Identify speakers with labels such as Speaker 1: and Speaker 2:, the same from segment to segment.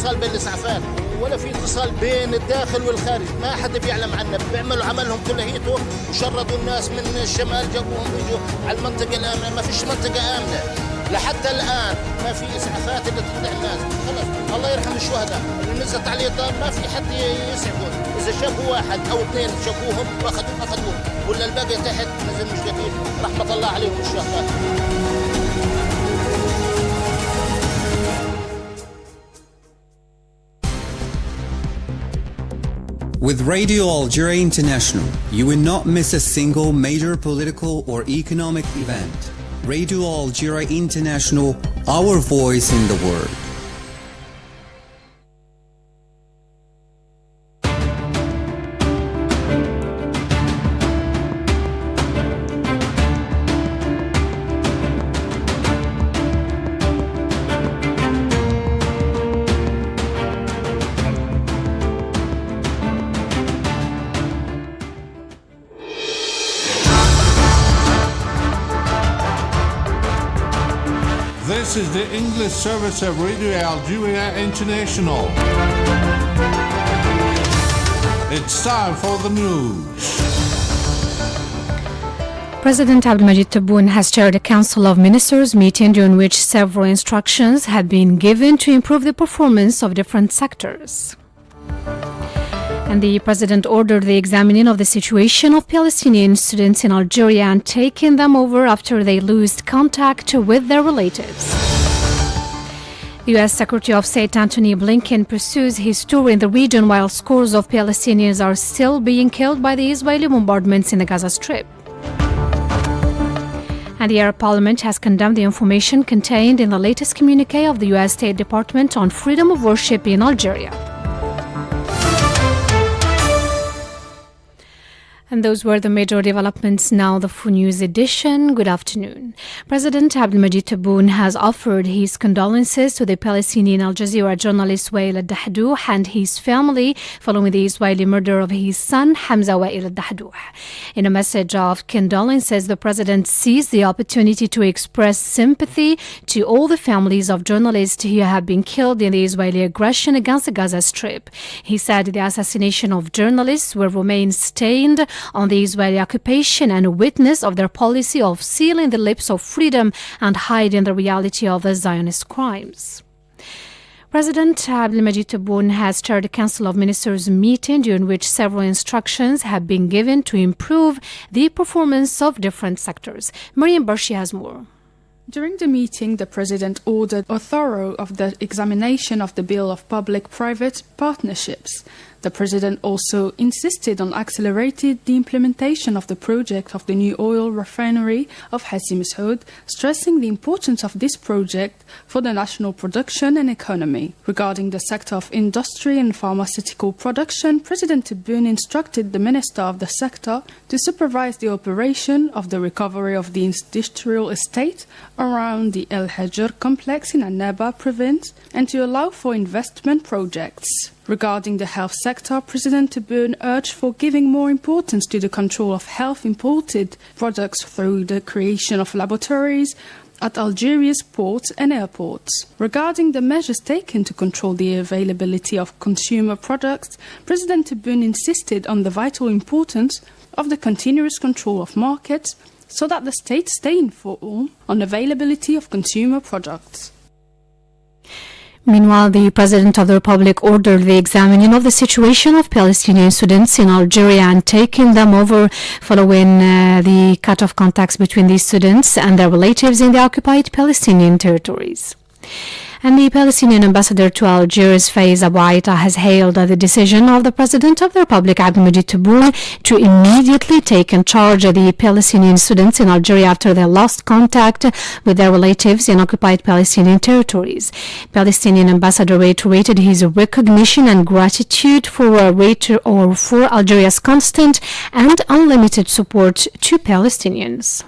Speaker 1: اتصال بين الإسعافات ولا في اتصال بين الداخل والخارج، ما حد بيعلم عنه. بيعملوا عملهم كلهيته وشردوا الناس من الشمال جابوهم بيجوا على المنطقة الآمنة. ما فيش منطقة آمنة لحتى الآن، ما في إسعافات اللي تطلع الناس. خلص الله يرحم الشهداء اللي نزلت عليه الدار، ما في حد يسعفهم. إذا شافوا واحد أو اثنين شافوهم أخذوهم، ولا الباقي تحت نزل مش قتيل. رحمة الله عليهم الشهداء.
Speaker 2: With Radio Algeria International, you will not miss a single major political or economic event. Radio Algeria International, our voice in the world.
Speaker 3: This is the English service of Radio Algeria International. It's time for the news.
Speaker 4: President Abdelmadjid Tebboune has chaired a Council of Ministers meeting during which several instructions have been given to improve the performance of different sectors. And the president ordered the examining of the situation of Palestinian students in Algeria and taking them over after they lost contact with their relatives. The U.S. Secretary of State Antony Blinken pursues his tour in the region while scores of Palestinians are still being killed by the Israeli bombardments in the Gaza Strip. And the Arab Parliament has condemned the information contained in the latest communique of the U.S. State Department on freedom of worship in Algeria. And those were the major developments. Now the Full News edition. Good afternoon. President Abdelmadjid Tebboune has offered his condolences to the Palestinian Al Jazeera journalist Wael al-Dahdouh and his family following the Israeli murder of his son Hamza Wael al-Dahdouh. In a message of condolences, the president seized the opportunity to express sympathy to all the families of journalists who have been killed in the Israeli aggression against the Gaza Strip. He said the assassination of journalists will remain stained on the Israeli occupation and a witness of their policy of sealing the lips of freedom and hiding the reality of the Zionist crimes. President Abdelmadjid Tebboune has chaired a Council of Ministers meeting during which several instructions have been given to improve the performance of different sectors. Mariam Barshi has more.
Speaker 5: During the meeting, the President ordered a thorough examination of the Bill of Public-Private Partnerships. The President also insisted on accelerating the implementation of the project of the new oil refinery of Hassi Massoud, stressing the importance of this project for the national production and economy. Regarding the sector of industry and pharmaceutical production, President Tebboune instructed the Minister of the sector to supervise the operation of the recovery of the industrial estate around the El Hajr complex in Annaba province and to allow for investment projects. Regarding the health sector, President Tebboune urged for giving more importance to the control of health imported products through the creation of laboratories at Algeria's ports and airports. Regarding the measures taken to control the availability of consumer products, President Tebboune insisted on the vital importance of the continuous control of markets so that the state stay informed on availability of consumer products.
Speaker 4: Meanwhile, the President of the Republic ordered the examining of the situation of Palestinian students in Algeria and taking them over following the cut of contacts between these students and their relatives in the occupied Palestinian territories. And the Palestinian ambassador to Algiers, Faiz Abu Aita, has hailed the decision of the President of the Republic, Abdelmadjid Tebboune, to immediately take in charge of the Palestinian students in Algeria after they lost contact with their relatives in occupied Palestinian territories. Palestinian ambassador reiterated his recognition and gratitude for Algeria's constant and unlimited support to Palestinians.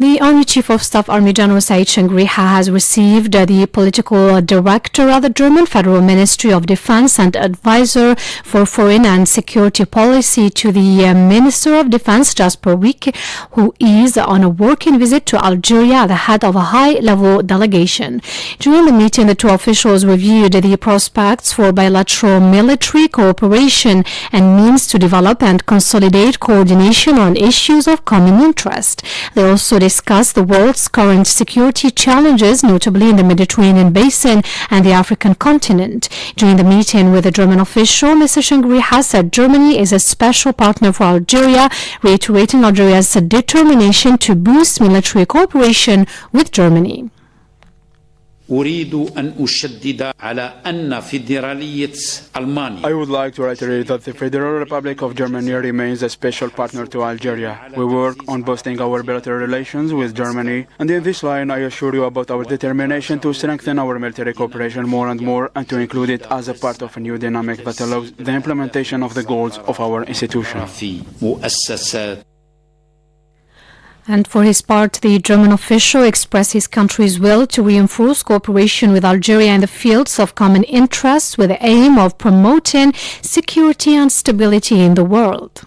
Speaker 4: The Army Chief of Staff, Army General Said Shangriha, has received the political director of the German Federal Ministry of Defense and advisor for foreign and security policy to the Minister of Defense Jasper Wick, who is on a working visit to Algeria at the head of a high-level delegation. During the meeting, the two officials reviewed the prospects for bilateral military cooperation and means to develop and consolidate coordination on issues of common interest. They also discussed the world's current security challenges, notably in the Mediterranean basin and the African continent. During the meeting with the German official, Mr. Shangriha said Germany is a special partner for Algeria, reiterating Algeria's determination to boost military cooperation with Germany.
Speaker 6: أريد أن أشدد على أن فيدرالية ألمانيا.
Speaker 7: I would like to reiterate that the Federal Republic of Germany remains a special partner to Algeria. We work on boosting our bilateral relations with Germany, and in this line I assure you about our determination to strengthen our military cooperation more and more and to include it as a part of a new dynamic that allows the implementation of the goals of our institution.
Speaker 6: في مؤسسات.
Speaker 4: And for his part, the German official expressed his country's will to reinforce cooperation with Algeria in the fields of common interests with the aim of promoting security and stability in the world.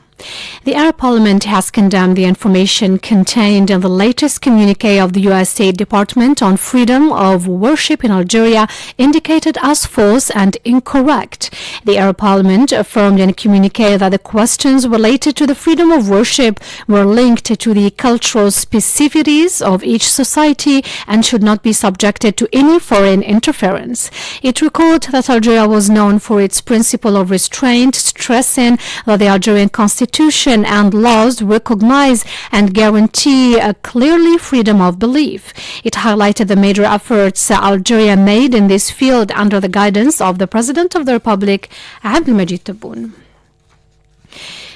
Speaker 4: The Arab Parliament has condemned the information contained in the latest communique of the U.S. State Department on freedom of worship in Algeria, indicated as false and incorrect. The Arab Parliament affirmed in a communique that the questions related to the freedom of worship were linked to the cultural specificities of each society and should not be subjected to any foreign interference. It recalled that Algeria was known for its principle of restraint, stressing that the Algerian constitution and laws recognize and guarantee a clearly freedom of belief. It highlighted the major efforts Algeria made in this field under the guidance of the President of the Republic, Abdelmajid Tebboune.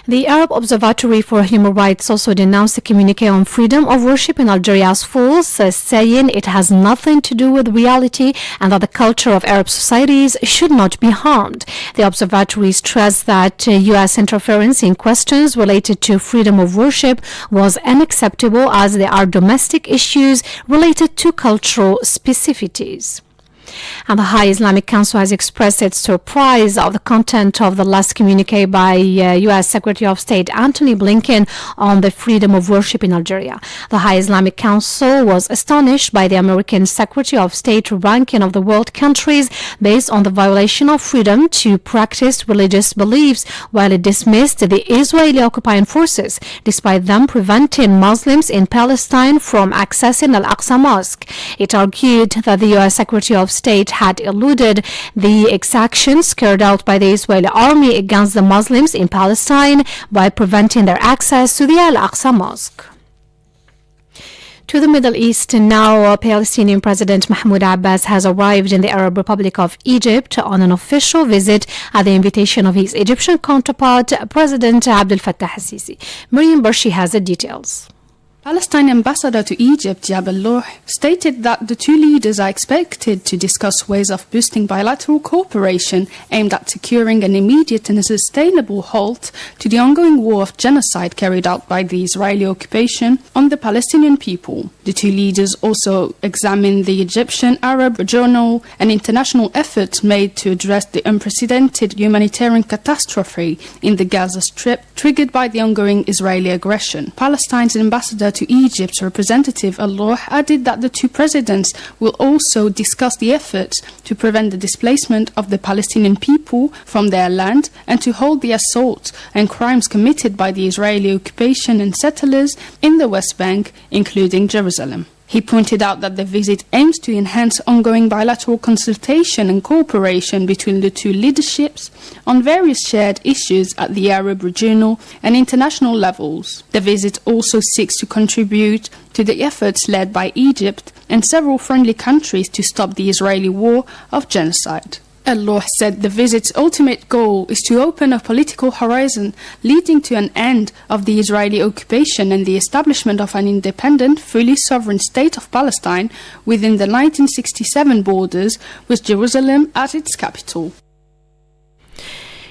Speaker 4: The Arab Observatory for Human Rights also denounced the communique on freedom of worship in Algeria as false, saying it has nothing to do with reality and that the culture of Arab societies should not be harmed. The observatory stressed that U.S. interference in questions related to freedom of worship was unacceptable as there are domestic issues related to cultural specificities. And the High Islamic Council has expressed its surprise of the content of the last communique by U.S. Secretary of State Antony Blinken on the freedom of worship in Algeria. The High Islamic Council was astonished by the American Secretary of State ranking of the world countries based on the violation of freedom to practice religious beliefs, while it dismissed the Israeli occupying forces, despite them preventing Muslims in Palestine from accessing Al-Aqsa Mosque. It argued that the U.S. Secretary of State had eluded the exactions carried out by the Israeli army against the Muslims in Palestine by preventing their access to the Al-Aqsa Mosque. To the Middle East now, Palestinian President Mahmoud Abbas has arrived in the Arab Republic of Egypt on an official visit at the invitation of his Egyptian counterpart, President Abdel Fattah al-Sisi. Miriam Barshi has the details.
Speaker 5: Palestine ambassador to Egypt, Jabal Loh, stated that the two leaders are expected to discuss ways of boosting bilateral cooperation aimed at securing an immediate and sustainable halt to the ongoing war of genocide carried out by the Israeli occupation on the Palestinian people. The two leaders also examined the Egyptian, Arab, regional and international efforts made to address the unprecedented humanitarian catastrophe in the Gaza Strip triggered by the ongoing Israeli aggression. Palestine's ambassador to Egypt's representative Allah added that the two presidents will also discuss the efforts to prevent the displacement of the Palestinian people from their land and to halt the assaults and crimes committed by the Israeli occupation and settlers in the West Bank, including Jerusalem. He pointed out that the visit aims to enhance ongoing bilateral consultation and cooperation between the two leaderships on various shared issues at the Arab, regional and international levels. The visit also seeks to contribute to the efforts led by Egypt and several friendly countries to stop the Israeli war of genocide. Allah said the visit's ultimate goal is to open a political horizon leading to an end of the Israeli occupation and the establishment of an independent, fully sovereign state of Palestine within the 1967 borders, with Jerusalem as its capital.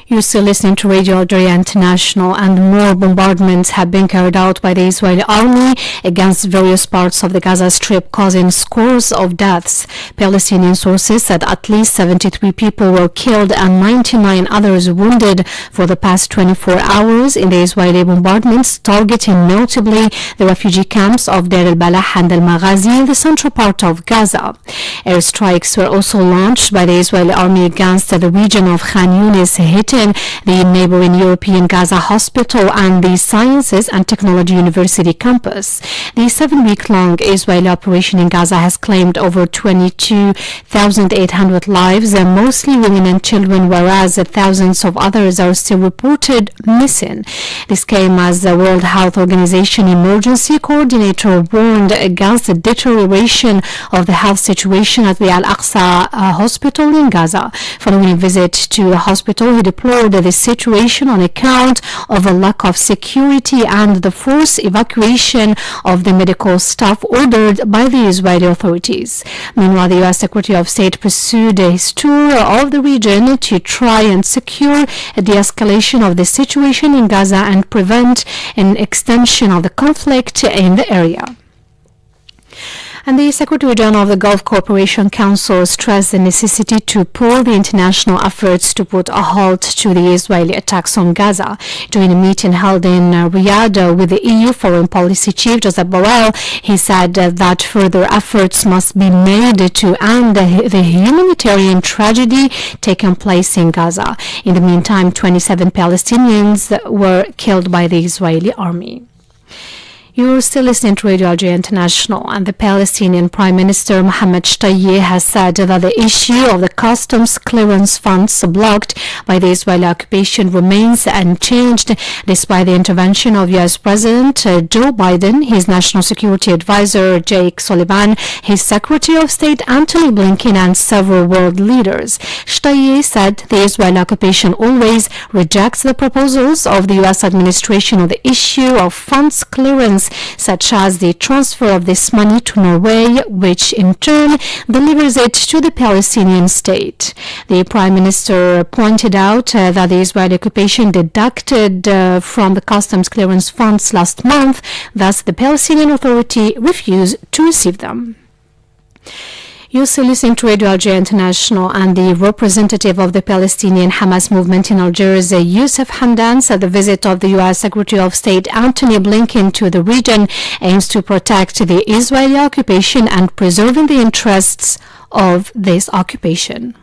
Speaker 4: You're still listening to Radio Algeria International, and more bombardments have been carried out by the Israeli army against various parts of the Gaza Strip, causing scores of deaths. Palestinian sources said at least 73 people were killed and 99 others wounded for the past 24 hours in the Israeli bombardments, targeting notably the refugee camps of Deir el-Balah and al-Maghazi in the central part of Gaza. Airstrikes were also launched by the Israeli army against the region of Khan Yunis, hitting the neighboring European Gaza Hospital and the Sciences and Technology University campus. The 7-week-long Israeli operation in Gaza has claimed over 22,800 lives, mostly women and children, whereas thousands of others are still reported missing. This came as the World Health Organization emergency coordinator warned against the deterioration of the health situation at the Al-Aqsa hospital in Gaza. Following a visit to the hospital, he deplored the situation on account of a lack of security and the forced evacuation of the medical staff ordered by the Israeli authorities. Meanwhile, the U.S. Secretary of State pursued his tour of the region to try and secure a de-escalation of the situation in Gaza and prevent an extension of the conflict in the area. And the Secretary General of the Gulf Cooperation Council stressed the necessity to pull the international efforts to put a halt to the Israeli attacks on Gaza. During a meeting held in Riyadh with the EU Foreign Policy Chief Josep Borrell, he said that further efforts must be made to end the humanitarian tragedy taking place in Gaza. In the meantime, 27 Palestinians were killed by the Israeli army. You're still listening to Radio Algeria International, and the Palestinian Prime Minister Mohammed Shtayyeh has said that the issue of the customs clearance funds blocked by the Israeli occupation remains unchanged despite the intervention of U.S. President Joe Biden, his National Security Advisor Jake Sullivan, his Secretary of State Antony Blinken, and several world leaders. Shtayyeh said the Israeli occupation always rejects the proposals of the U.S. administration on the issue of funds clearance, such as the transfer of this money to Norway, which in turn delivers it to the Palestinian state. The Prime Minister pointed out that the Israeli occupation deducted from the customs clearance funds last month, thus the Palestinian Authority refused to receive them. You're still listening to Radio Algeria International, and the representative of the Palestinian Hamas movement in Algeria, Youssef Hamdan, said the visit of the U.S. Secretary of State Antony Blinken to the region aims to protect the Israeli occupation and preserving the interests of this occupation.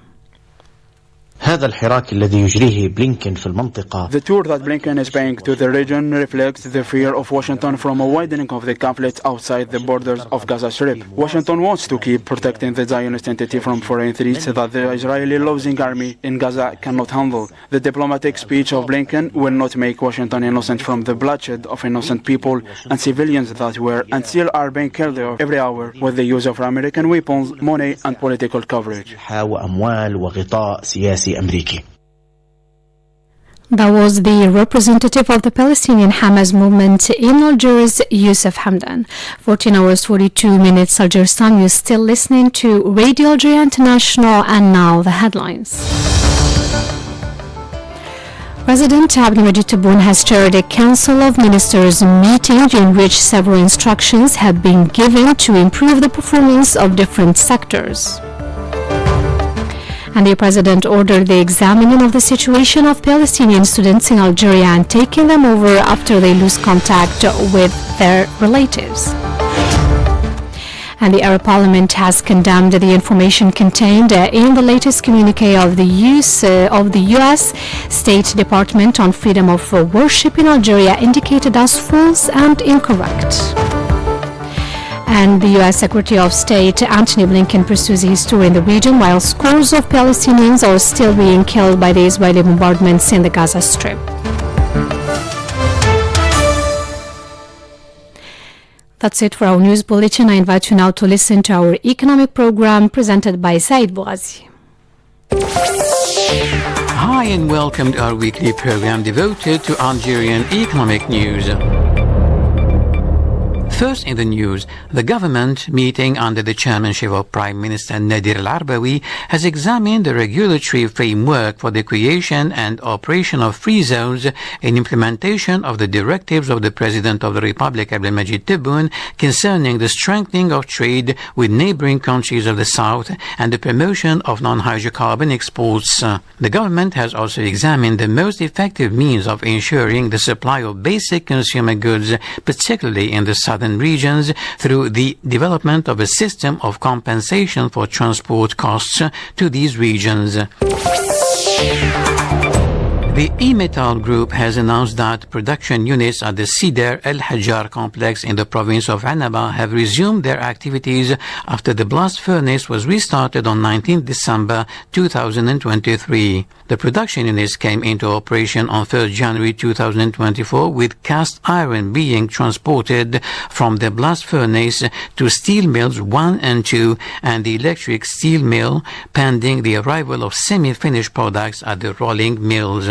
Speaker 8: هذا الحراك الذي يجريه بلينكن في المنطقة.
Speaker 7: The tour that Blinken is paying to the region reflects the fear of Washington from a widening of the conflict outside the borders of Gaza Strip. Washington wants to keep protecting the Zionist entity from foreign threats that the Israeli losing army in Gaza cannot handle. The diplomatic speech of Blinken will not make Washington innocent from the bloodshed of innocent people and civilians that were and still are being killed every hour with the use of American weapons, money and political coverage.
Speaker 8: وأموال وغطاء سياسي أمريكي.
Speaker 4: That was the representative of the Palestinian Hamas movement in Algiers, Youssef Hamdan. 14 hours 42 minutes Algiers time. You're still listening to Radio Algeria International, and now the headlines. President Abdelmadjid Tebboune has chaired a Council of Ministers meeting in which several instructions have been given to improve the performance of different sectors. And the President ordered the examining of the situation of Palestinian students in Algeria and taking them over after they lose contact with their relatives. And the Arab Parliament has condemned the information contained in the latest communique of the U.S. State Department on freedom of worship in Algeria, indicated as false and incorrect. And the U.S. Secretary of State Antony Blinken pursues his tour in the region while scores of Palestinians are still being killed by the Israeli bombardments in the Gaza Strip. That's it for our news bulletin. I invite you now to listen to our economic program presented by Said Bouazi.
Speaker 9: Hi and welcome to our weekly program devoted to Algerian economic news. First in the news, the government, meeting under the chairmanship of Prime Minister Nadir Al-Arbawi, has examined the regulatory framework for the creation and operation of free zones in implementation of the directives of the President of the Republic, Abdelmajid Tebboune, concerning the strengthening of trade with neighboring countries of the South and the promotion of non-hydrocarbon exports. The government has also examined the most effective means of ensuring the supply of basic consumer goods, particularly in the southern regions, through the development of a system of compensation for transport costs to these regions. The E-Metal Group has announced that production units at the Cedar El Hajjar complex in the province of Annaba have resumed their activities after the blast furnace was restarted on 19 December 2023. The production units came into operation on 1 January 2024, with cast iron being transported from the blast furnace to steel mills 1 and 2 and the electric steel mill, pending the arrival of semi-finished products at the rolling mills.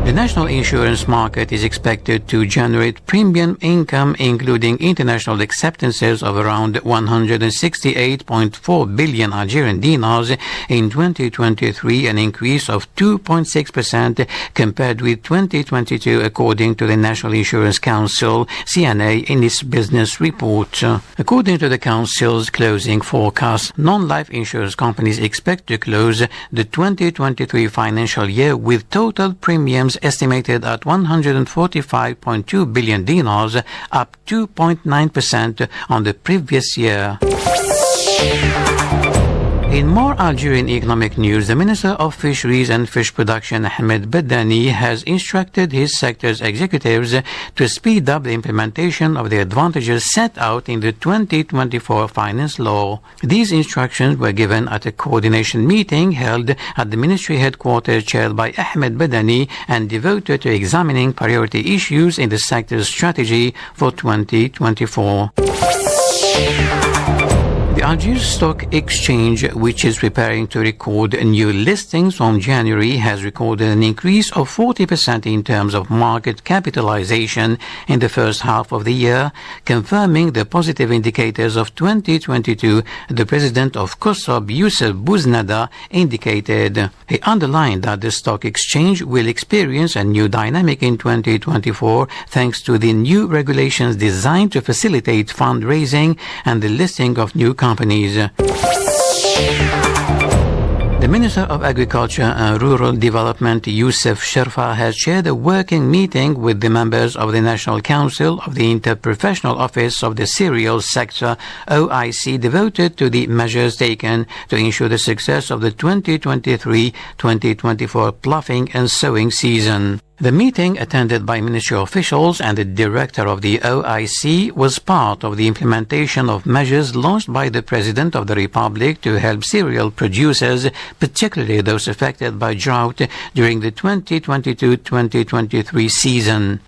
Speaker 9: The national insurance market is expected to generate premium income, including international acceptances, of around 168.4 billion Algerian dinars in 2023, an increase of 2.6% compared with 2022, according to the National Insurance Council, CNA, in its business report. According to the Council's closing forecast, non-life insurance companies expect to close the 2023 financial year with total premiums estimated at 145.2 billion dinars, up 2.9% on the previous year. In more Algerian economic news, the Minister of Fisheries and Fish Production, Ahmed Badani, has instructed his sector's executives to speed up the implementation of the advantages set out in the 2024 Finance Law. These instructions were given at a coordination meeting held at the ministry headquarters, chaired by Ahmed Badani, and devoted to examining priority issues in the sector's strategy for 2024. The Algiers Stock Exchange, which is preparing to record new listings from January, has recorded an increase of 40% in terms of market capitalization in the first half of the year, confirming the positive indicators of 2022, the president of COSOB, Youssef Bouznada, indicated. He underlined that the stock exchange will experience a new dynamic in 2024 thanks to the new regulations designed to facilitate fundraising and the listing of new companies. The Minister of Agriculture and Rural Development, Youssef Sherfa, has chaired a working meeting with the members of the National Council of the Interprofessional Office of the Cereal Sector, OIC, devoted to the measures taken to ensure the success of the 2023-2024 ploughing and sowing season. The meeting, attended by ministry officials and the director of the OIC, was part of the implementation of measures launched by the President of the Republic to help cereal producers, particularly those affected by drought, during the 2022-2023 season.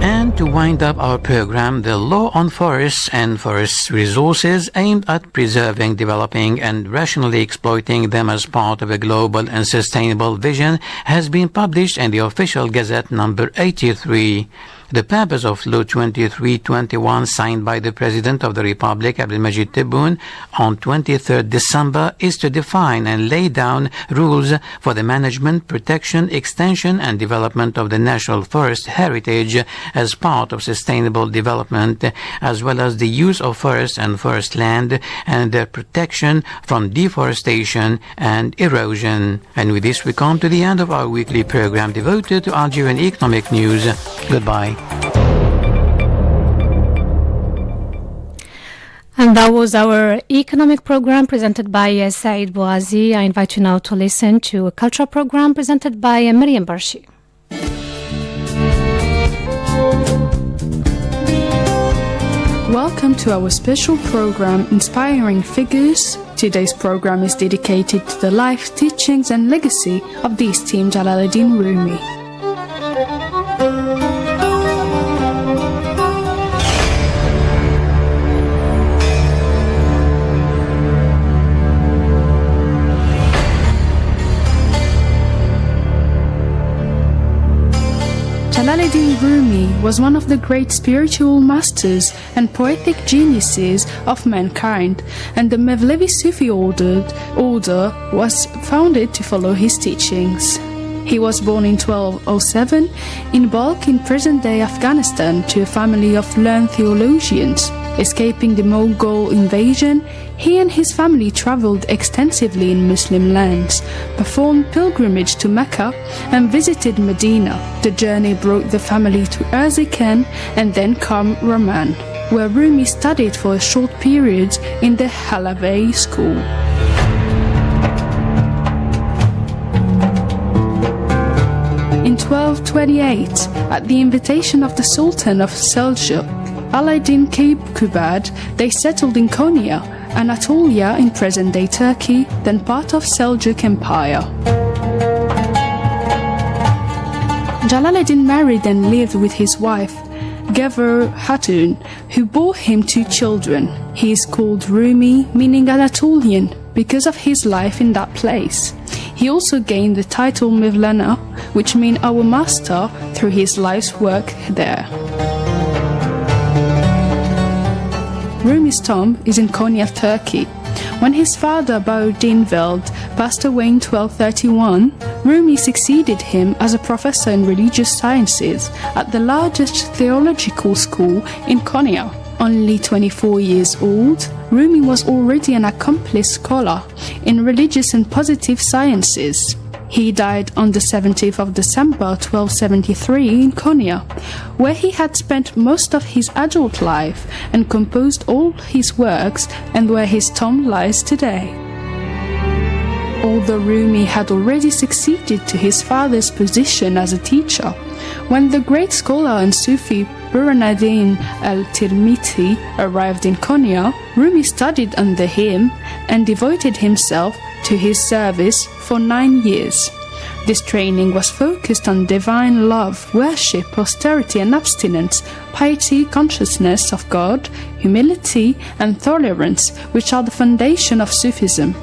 Speaker 9: And to wind up our program, the law on forests and forest resources aimed at preserving, developing and rationally exploiting them as part of a global and sustainable vision has been published in the official Gazette number 83. The purpose of Law 2321, signed by the President of the Republic, Abdelmajid Tebboune, on 23rd December, is to define and lay down rules for the management, protection, extension and development of the national forest heritage as part of sustainable development, as well as the use of forests and forest land and their protection from deforestation and erosion. And with this, we come to the end of our weekly program devoted to Algerian economic news. Goodbye.
Speaker 4: And that was our economic program presented by Said Bouazi. I invite you now to listen to a cultural program presented by Miriam Barshi.
Speaker 5: Welcome to our special program, Inspiring Figures. Today's program is dedicated to the life, teachings and legacy of the esteemed Jalaluddin Rumi. Jalaluddin Rumi was one of the great spiritual masters and poetic geniuses of mankind, and the Mevlevi Sufi order was founded to follow his teachings. He was born in 1207 in Balkh in present-day Afghanistan to a family of learned theologians. Escaping the Mughal invasion, he and his family traveled extensively in Muslim lands, performed pilgrimage to Mecca, and visited Medina. The journey brought the family to Erzincan and then Qam-Rahman, where Rumi studied for a short period in the Halabi school. In 1228, at the invitation of the Sultan of Seljuk, Alaeddin Keykubat, they settled in Konya, Anatolia in present-day Turkey, then part of Seljuk Empire. Jalaluddin married and lived with his wife, Gevher Hatun, who bore him 2 children. He is called Rumi, meaning Anatolian, because of his life in that place. He also gained the title Mevlana, which means our master, through his life's work there. Rumi's tomb is in Konya, Turkey. When his father Bahauddin Veld passed away in 1231, Rumi succeeded him as a professor in religious sciences at the largest theological school in Konya. Only 24 years old, Rumi was already an accomplished scholar in religious and positive sciences. He died on the 17th of December 1273 in Konya, where he had spent most of his adult life and composed all his works, and where his tomb lies today. Although Rumi had already succeeded to his father's position as a teacher, when the great scholar and Sufi Burhanuddin al-Tirmidhi arrived in Konya, Rumi studied under him and devoted himself to his service for 9 years. This training was focused on divine love, worship, austerity and abstinence, piety, consciousness of God, humility and tolerance, which are the foundation of Sufism.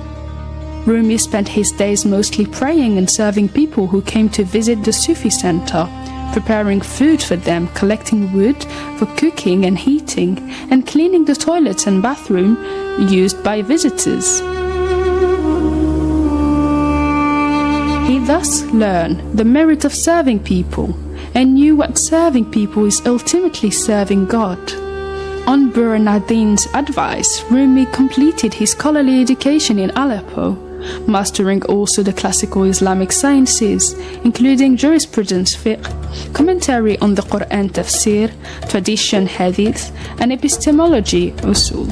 Speaker 5: Rumi spent his days mostly praying and serving people who came to visit the Sufi center, preparing food for them, collecting wood for cooking and heating, and cleaning the toilets and bathroom used by visitors. He thus learned the merit of serving people and knew what serving people is ultimately serving God. On Burhanuddin's advice, Rumi completed his scholarly education in Aleppo, mastering also the classical Islamic sciences, including jurisprudence fiqh, commentary on the Quran tafsir, tradition hadith, and epistemology usul.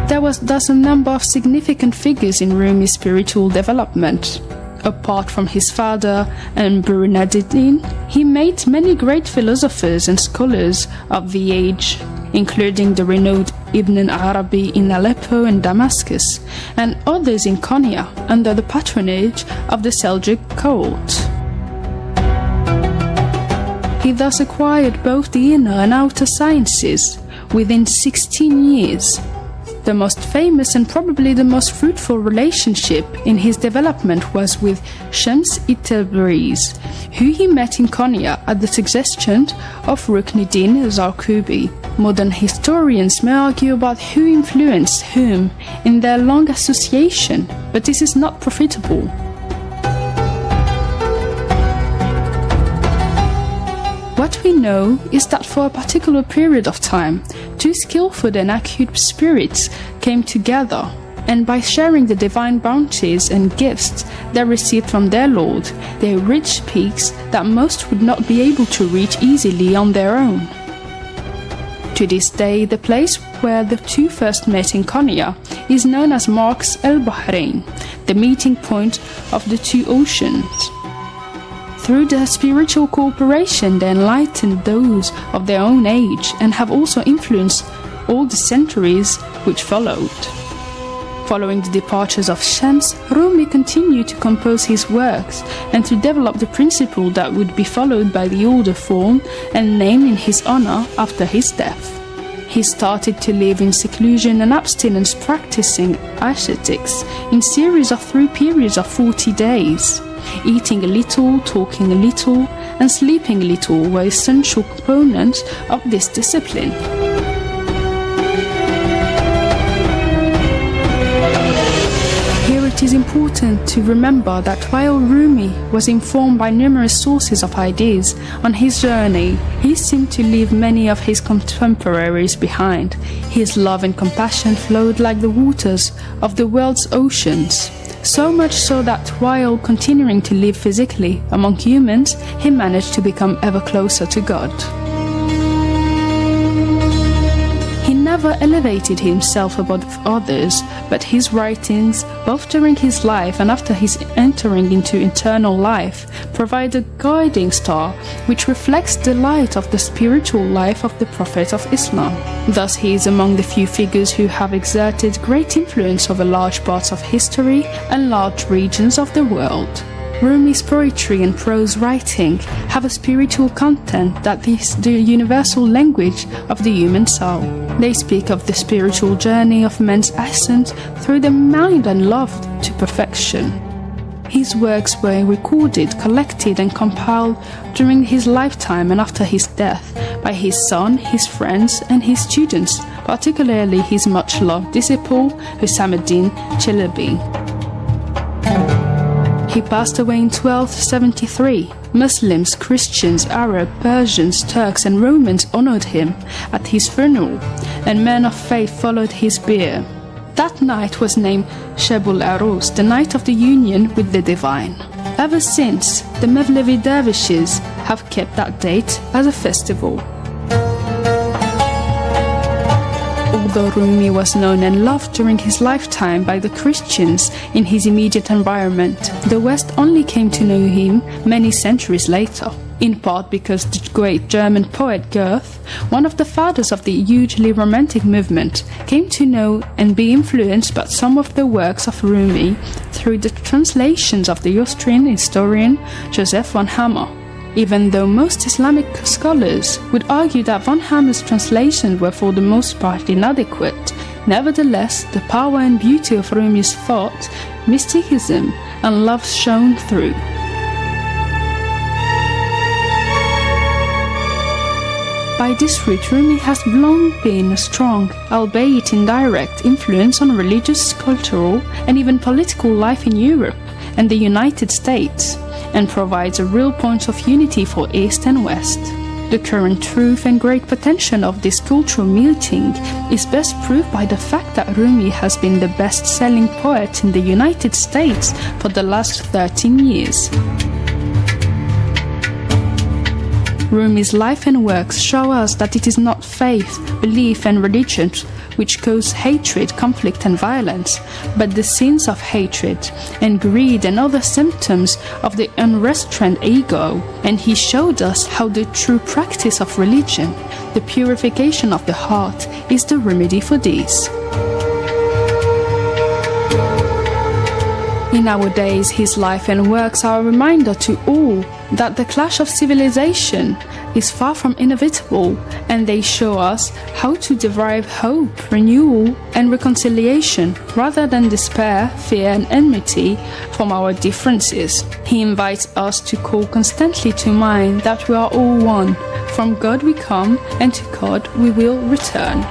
Speaker 5: There was thus a number of significant figures in Rumi's spiritual development. Apart from his father and Burhanuddin, he made many great philosophers and scholars of the age, including the renowned Ibn Arabi in Aleppo and Damascus, and others in Konya under the patronage of the Seljuk court. He thus acquired both the inner and outer sciences within 16 years. The most famous and probably the most fruitful relationship in his development was with Shams Tabriz, who he met in Konya at the suggestion of Ruknuddin Zarqubi. Modern historians may argue about who influenced whom in their long association, but this is not profitable. What we know is that for a particular period of time, 2 skillful and acute spirits came together, and by sharing the divine bounties and gifts they received from their Lord, they reached peaks that most would not be able to reach easily on their own. To this day, the place where the 2 first met in Konya is known as Mark's el-Bahrain, the meeting point of the 2 oceans. Through their spiritual cooperation, they enlightened those of their own age and have also influenced all the centuries which followed. Following the departures of Shams, Rumi continued to compose his works and to develop the principle that would be followed by the older form and named in his honor after his death. He started to live in seclusion and abstinence, practicing ascetics in series of 3 periods of 40 days. Eating a little, talking a little, and sleeping a little were essential components of this discipline. Here it is important to remember that while Rumi was informed by numerous sources of ideas on his journey, he seemed to leave many of his contemporaries behind. His love and compassion flowed like the waters of the world's oceans. So much so that while continuing to live physically among humans, he managed to become ever closer to God. He never elevated himself above others, but his writings, both during his life and after his entering into eternal life, provide a guiding star which reflects the light of the spiritual life of the Prophet of Islam. Thus he is among the few figures who have exerted great influence over large parts of history and large regions of the world. Rumi's poetry and prose writing have a spiritual content that is the universal language of the human soul. They speak of the spiritual journey of man's ascent through the mind and love to perfection. His works were recorded, collected and compiled during his lifetime and after his death by his son, his friends and his students, particularly his much-loved disciple Husamuddin Chelebi. He passed away in 1273. Muslims, Christians, Arabs, Persians, Turks and Romans honored him at his funeral, and men of faith followed his bier. That night was named Shebul Arus, the night of the union with the divine. Ever since, the Mevlevi dervishes have kept that date as a festival. Although Rumi was known and loved during his lifetime by the Christians in his immediate environment, the West only came to know him many centuries later, in part because the great German poet Goethe, one of the fathers of the hugely romantic movement, came to know and be influenced by some of the works of Rumi through the translations of the Austrian historian Joseph von Hammer. Even though most Islamic scholars would argue that von Hammer's translations were for the most part inadequate, nevertheless the power and beauty of Rumi's thought, mysticism and love shone through. By this route, Rumi has long been a strong, albeit indirect, influence on religious, cultural and even political life in Europe and the United States, and provides a real point of unity for East and West. The current truth and great potential of this cultural meeting is best proved by the fact that Rumi has been the best-selling poet in the United States for the last 13 years. Rumi's life and works show us that it is not faith, belief and religion which cause hatred, conflict and violence, but the sins of hatred and greed and other symptoms of the unrestrained ego. And he showed us how the true practice of religion, the purification of the heart, is the remedy for this. In our days, his life and works are a reminder to all that the clash of civilization is far from inevitable, and they show us how to derive hope, renewal and reconciliation rather than despair, fear and enmity from our differences. He invites us to call constantly to mind that we are all one. From God we come and to God we will return.